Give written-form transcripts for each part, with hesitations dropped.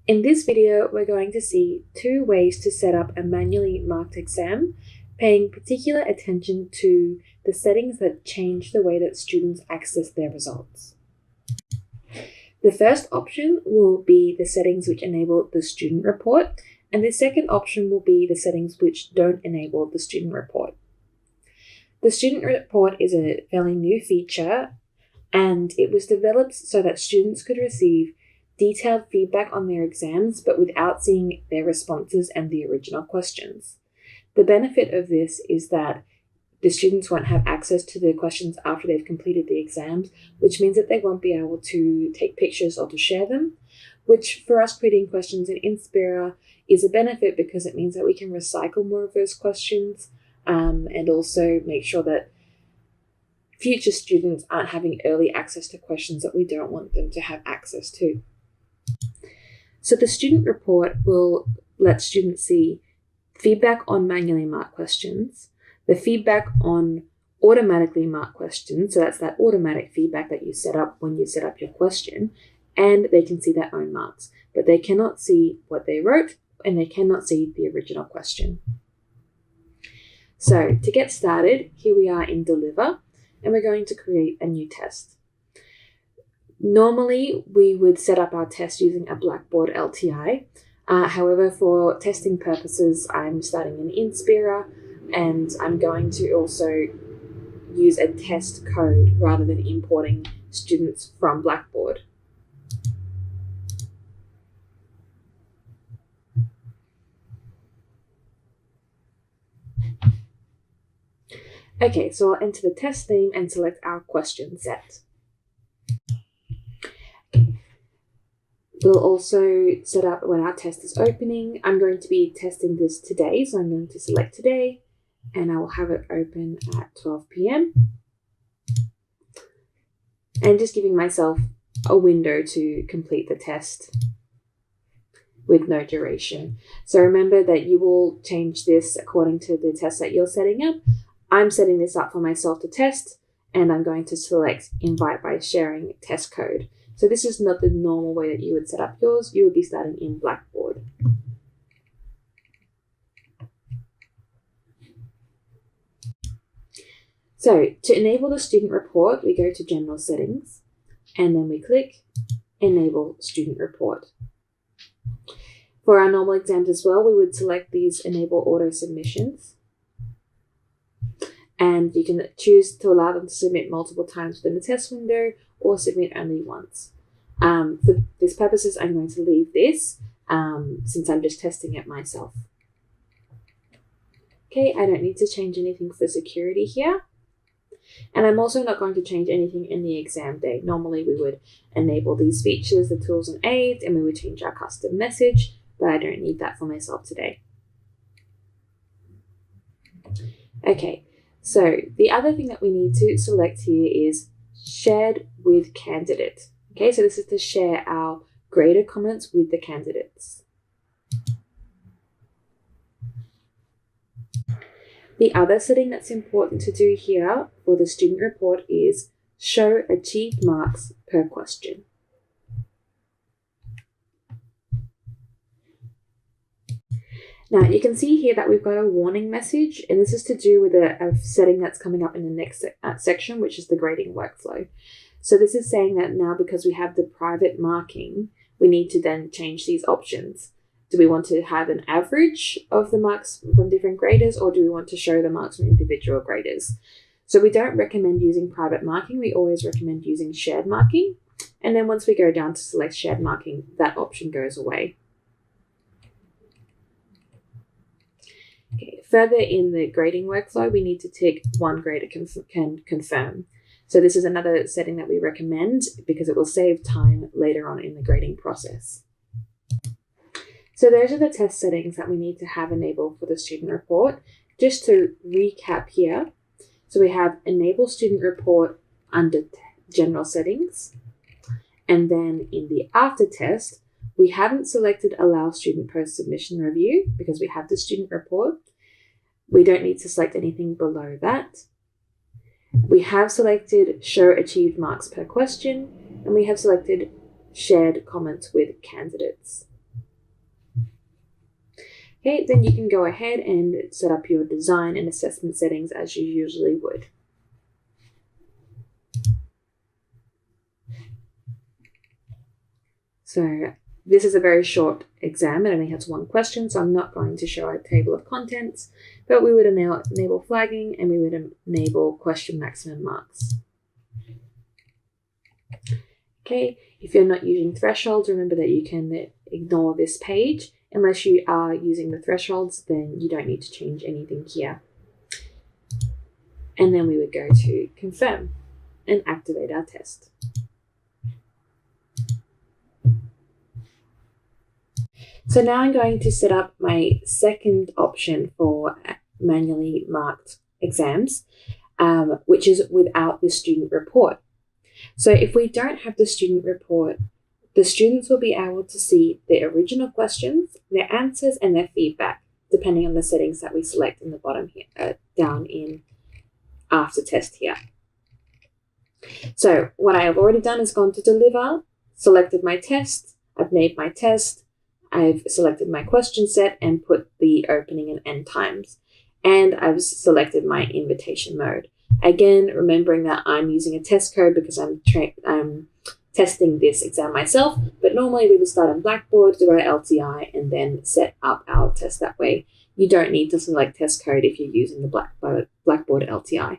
In this video, we're going to see 2 ways to set up a manually marked exam, paying particular attention to the settings that change the way that students access their results. The first option will be the settings which enable the student report, and the second option will be the settings which don't enable the student report. The student report is a fairly new feature, and it was developed so that students could receive detailed feedback on their exams, but without seeing their responses and the original questions. The benefit of this is that the students won't have access to the questions after they've completed the exams, which means that they won't be able to take pictures or to share them, which for us creating questions in Inspira is a benefit because it means that we can recycle more of those questions and also make sure that future students aren't having early access to questions that we don't want them to have access to. So the student report will let students see feedback on manually marked questions, the feedback on automatically marked questions, so that's that automatic feedback that you set up when you set up your question, and they can see their own marks, but they cannot see what they wrote and they cannot see the original question. So to get started, here we are in Deliver, and we're going to create a new test. Normally, we would set up our test using a Blackboard LTI. However, for testing purposes, I'm starting in Inspira, and I'm going to also use a test code rather than importing students from Blackboard. Okay, so I'll enter the test name and select our question set. We'll also set up when our test is opening. I'm going to be testing this today, so I'm going to select today, and I will have it open at 12 p.m. And just giving myself a window to complete the test with no duration. So remember that you will change this according to the test that you're setting up. I'm setting this up for myself to test, and I'm going to select invite by sharing test code. So this is not the normal way that you would set up yours. You would be starting in Blackboard. So to enable the student report, we go to General Settings, and then we click Enable Student Report. For our normal exams as well, we would select these Enable Auto Submissions. And you can choose to allow them to submit multiple times within the test window or submit only once. For these purposes, I'm going to leave this since I'm just testing it myself. Okay, I don't need to change anything for security here. And I'm also not going to change anything in the exam day. Normally we would enable these features, the tools and aids, and we would change our custom message, but I don't need that for myself today. Okay. So the other thing that we need to select here is shared with candidate. Okay, so this is to share our graded comments with the candidates. The other setting that's important to do here for the student report is show achieved marks per question. Now you can see here that we've got a warning message, and this is to do with a setting that's coming up in the next section, which is the grading workflow. So this is saying that now because we have the private marking, we need to then change these options. Do we want to have an average of the marks from different graders, or do we want to show the marks from individual graders? So we don't recommend using private marking. We always recommend using shared marking. And then once we go down to select shared marking, that option goes away. Okay, further in the grading workflow, we need to tick one grader can confirm. So this is another setting that we recommend because it will save time later on in the grading process. So those are the test settings that we need to have enabled for the student report. Just to recap here, so we have Enable Student Report under General Settings, and then in the After Test, we haven't selected Allow Student Post-Submission Review because we have the student report. We don't need to select anything below that. We have selected Show Achieved Marks per Question, and we have selected Shared Comments with Candidates. Okay, then you can go ahead and set up your design and assessment settings as you usually would. So this is a very short exam. It only has one question, so I'm not going to show a table of contents, but we would enable flagging and we would enable question maximum marks. Okay, if you're not using thresholds, remember that you can ignore this page. Unless you are using the thresholds, then you don't need to change anything here. And then we would go to confirm and activate our test. So now I'm going to set up my second option for manually marked exams, which is without the student report. So if we don't have the student report, the students will be able to see the original questions, their answers, and their feedback, depending on the settings that we select in the bottom here, down in after test here. So what I have already done is gone to deliver, selected my test, I've named my test, I've selected my question set and put the opening and end times, and I've selected my invitation mode. Again, remembering that I'm using a test code because I'm testing this exam myself, but normally we would start on Blackboard, do our LTI, and then set up our test that way. You don't need to select test code if you're using the Blackboard LTI.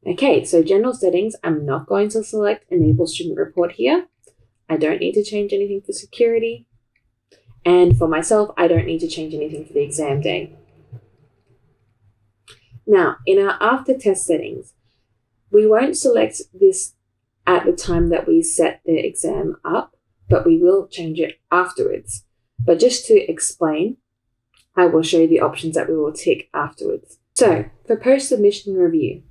Okay, so general settings, I'm not going to select enable student report here. I don't need to change anything for security. And for myself, I don't need to change anything for the exam day. Now, in our after test settings, we won't select this at the time that we set the exam up, but we will change it afterwards. But just to explain, I will show you the options that we will tick afterwards. So for post-submission review,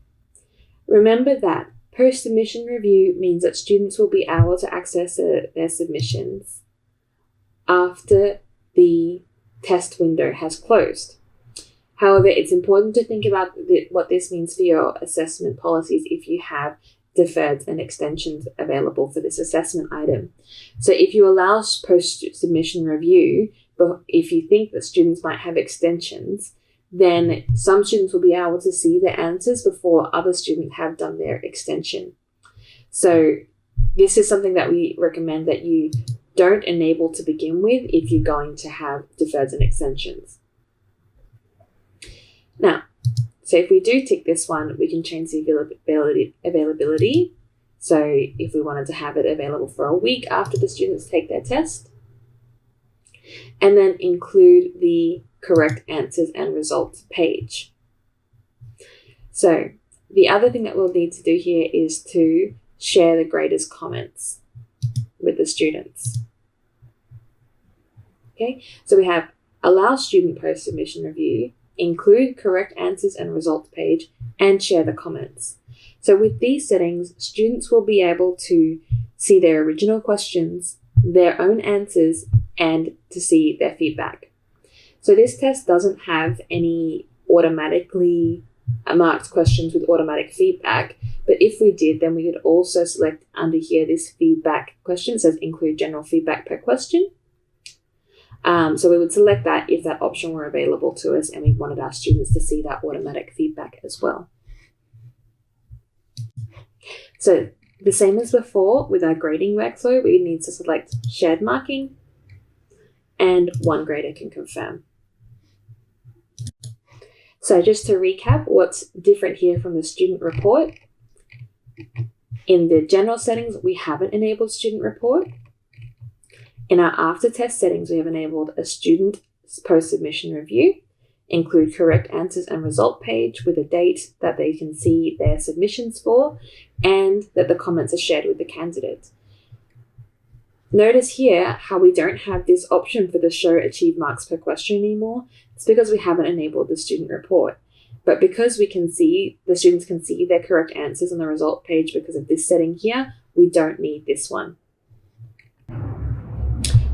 remember that post-submission review means that students will be able to access their submissions after the test window has closed. However, it's important to think about what this means for your assessment policies if you have deferreds and extensions available for this assessment item. So if you allow post-submission review, but if you think that students might have extensions, then some students will be able to see their answers before other students have done their extension. So this is something that we recommend that you don't enable to begin with if you're going to have deferreds and extensions. Now, so if we do tick this one, we can change the availability. So if we wanted to have it available for a week after the students take their test, and then include the correct answers and results page. So the other thing that we'll need to do here is to share the graders' comments with the students. Okay, so we have allow student post-submission review, include correct answers and results page, and share the comments. So with these settings, students will be able to see their original questions, their own answers, and to see their feedback. So this test doesn't have any automatically marked questions with automatic feedback, but if we did, then we could also select under here this feedback question. It says include general feedback per question. So we would select that if that option were available to us and we wanted our students to see that automatic feedback as well. So the same as before with our grading workflow, we need to select shared marking and one grader can confirm. So just to recap, what's different here from the student report, in the general settings, we haven't enabled student report. In our after test settings, we have enabled a student post-submission review, include correct answers and result page with a date that they can see their submissions for, and that the comments are shared with the candidate. Notice here how we don't have this option for the show achieved marks per question anymore. It's because we haven't enabled the student report. But because we can see, the students can see their correct answers on the result page because of this setting here, we don't need this one.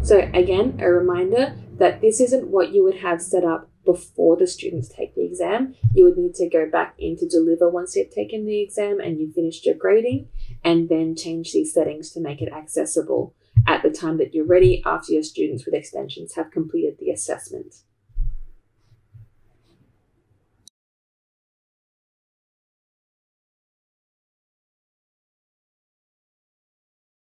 So again, a reminder that this isn't what you would have set up before the students take the exam. You would need to go back into Deliver once you've taken the exam and you've finished your grading, and then change these settings to make it accessible. at the time that you're ready after your students with extensions have completed the assessment.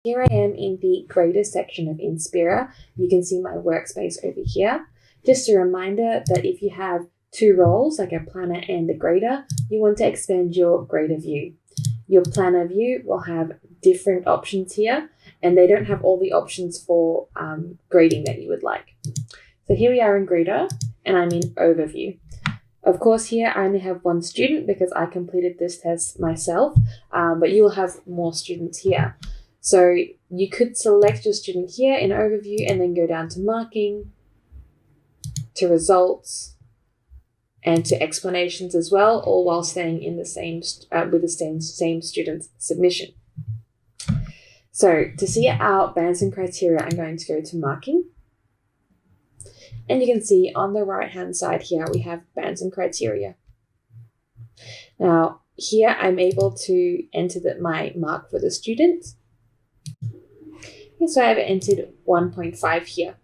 Here I am in the grader section of Inspira. You can see my workspace over here. Just a reminder that if you have two roles, like a planner and a grader, you want to expand your grader view. Your planner view will have different options here, and they don't have all the options for grading that you would like. So here we are in grader, and I'm in overview. Of course, here I only have one student because I completed this test myself, but you will have more students here. So you could select your student here in overview and then go down to marking, to results, and to explanations as well, all while staying in the same with the same student's submission. So to see our bands and criteria, I'm going to go to marking. And you can see on the right-hand side here, we have bands and criteria. Now, here I'm able to enter my mark for the student. So I have entered 1.5 here.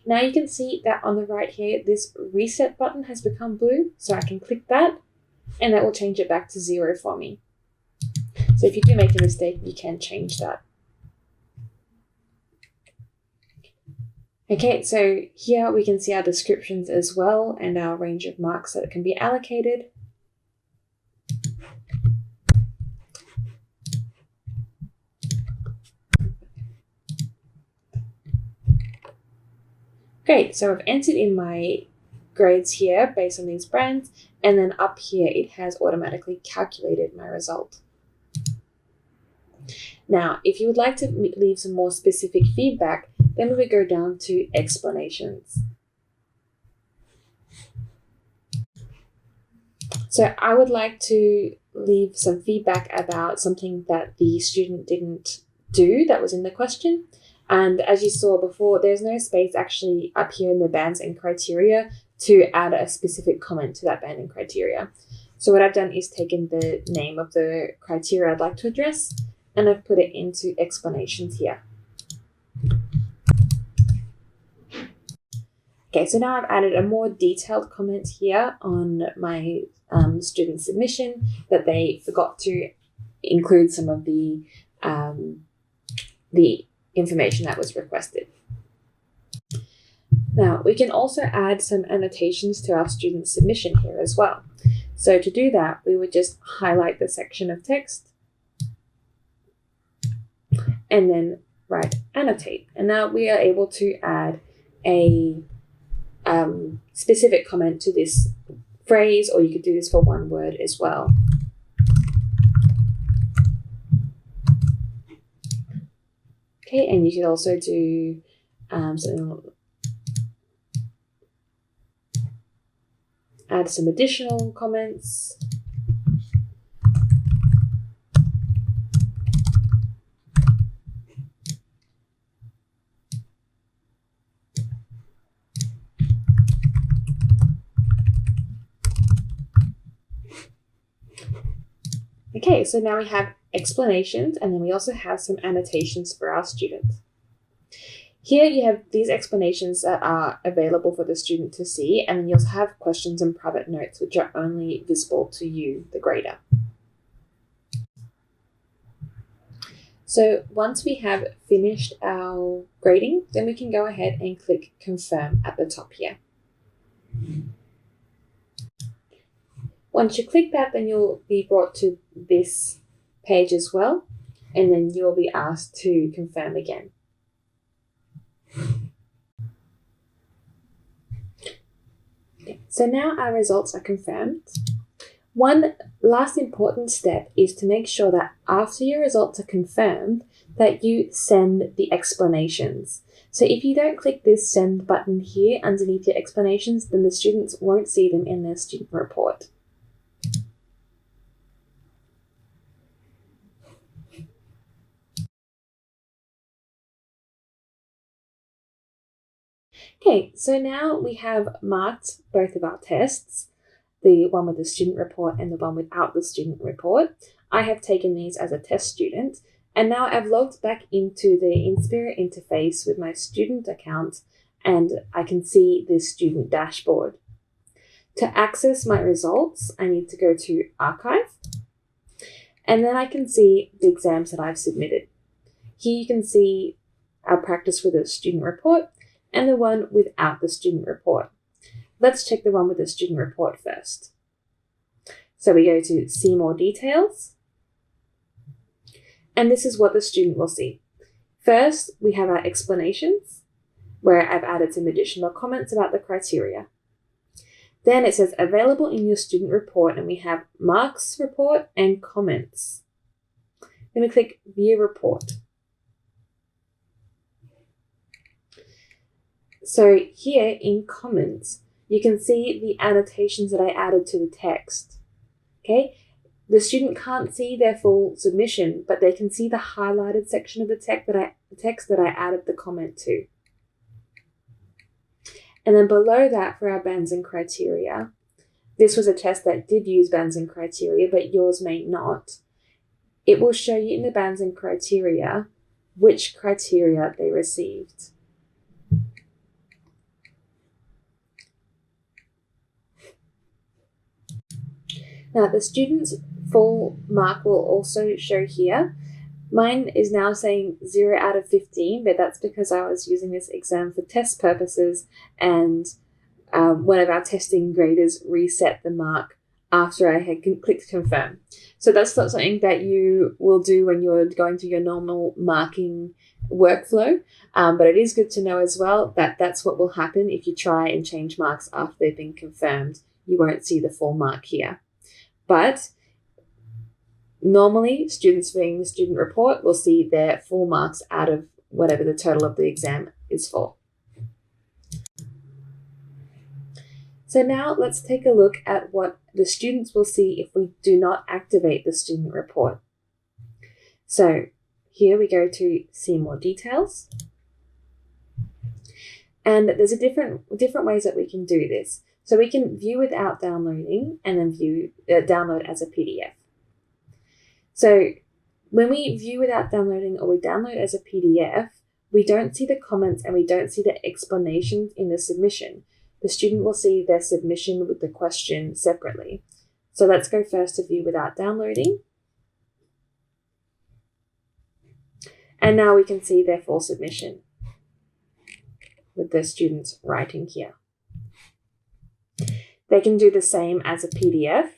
Now you can see that on the right here, this reset button has become blue. So I can click that and that will change it back to 0 for me. So if you do make a mistake, you can change that. Okay, so here we can see our descriptions as well and our range of marks that can be allocated. Great, so I've entered in my grades here based on these brands, and then up here it has automatically calculated my result. Now, if you would like to leave some more specific feedback, then we would go down to explanations. So I would like to leave some feedback about something that the student didn't do that was in the question. And as you saw before, there's no space actually up here in the bands and criteria to add a specific comment to that band and criteria. So what I've done is taken the name of the criteria I'd like to address, and I've put it into explanations here. Okay, so now I've added a more detailed comment here on my student submission that they forgot to include some of the information that was requested. Now, we can also add some annotations to our student submission here as well. So to do that, we would just highlight the section of text and then write annotate. And now we are able to add a specific comment to this phrase, or you could do this for one word as well. Okay, and you could also do add some additional comments. Okay, so now we have explanations, and then we also have some annotations for our students. Here you have these explanations that are available for the student to see, and then you also have questions and private notes, which are only visible to you, the grader. So once we have finished our grading, then we can go ahead and click confirm at the top here. Once you click that, then you'll be brought to this page as well, and then you'll be asked to confirm again. Okay, so now our results are confirmed. One last important step is to make sure that after your results are confirmed, that you send the explanations. So if you don't click this send button here underneath your explanations, then the students won't see them in their student report. Okay, so now we have marked both of our tests, the one with the student report and the one without the student report. I have taken these as a test student, And now I've logged back into the Inspirit interface with my student account, and I can see this student dashboard. To access my results, I need to go to Archive, and then I can see the exams that I've submitted. Here you can see our practice with a student report and the one without the student report. Let's check the one with the student report first. So we go to See More Details, and this is what the student will see. First, we have our explanations, where I've added some additional comments about the criteria. Then it says Available in your student report, and we have marks report and comments. Then we click View Report. So here in comments, you can see the annotations that I added to the text. Okay, the student can't see their full submission, but they can see the highlighted section of the text that I added the comment to. And then below that, for our bands and criteria, this was a test that did use bands and criteria, but yours may not. It will show you in the bands and criteria which criteria they received. Now, the student's full mark will also show here. Mine is now saying 0 out of 15, but that's because I was using this exam for test purposes, and one of our testing graders reset the mark after I had clicked confirm. So that's not something that you will do when you're going through your normal marking workflow, but it is good to know as well that that's what will happen if you try and change marks after they've been confirmed. You won't see the full mark here. But normally, students viewing the student report will see their full marks out of whatever the total of the exam is for. So now let's take a look at what the students will see if we do not activate the student report. So here we go to See More Details. And there's a different ways that we can do this. So we can view without downloading and then download as a PDF. So when we view without downloading or we download as a PDF, we don't see the comments and we don't see the explanations in the submission. The student will see their submission with the question separately. So let's go first to view without downloading. And now we can see their full submission with the student's writing here. They can do the same as a PDF.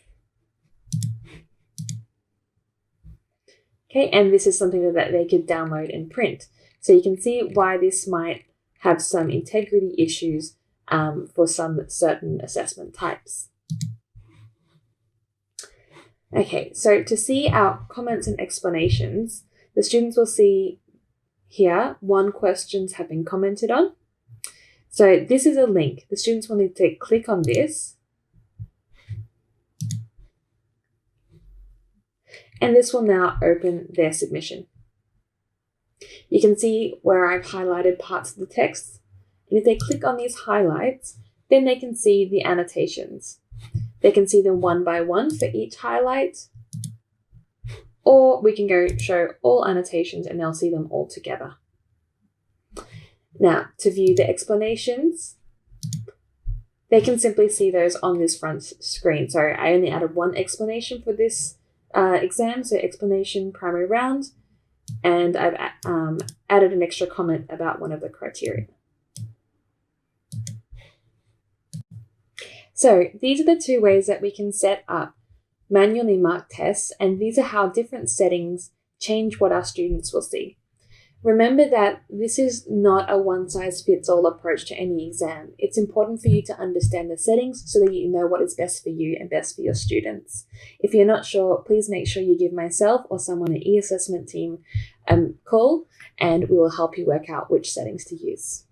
Okay, and this is something that they could download and print. So you can see why this might have some integrity issues for some certain assessment types. Okay, so to see our comments and explanations, the students will see here 1 questions have been commented on. So this is a link. The students will need to click on this. And this will now open their submission. You can see where I've highlighted parts of the text. And if they click on these highlights, then they can see the annotations. They can see them one by one for each highlight. Or we can go show all annotations and they'll see them all together. Now, to view the explanations, they can simply see those on this front screen. So I only added 1 explanation for this exam, so explanation primary round, and I've added an extra comment about one of the criteria. So these are the 2 ways that we can set up manually marked tests, and these are how different settings change what our students will see. Remember that this is not a one-size-fits-all approach to any exam. It's important for you to understand the settings so that you know what is best for you and best for your students. If you're not sure, please make sure you give myself or someone at eAssessment team a call, and we will help you work out which settings to use.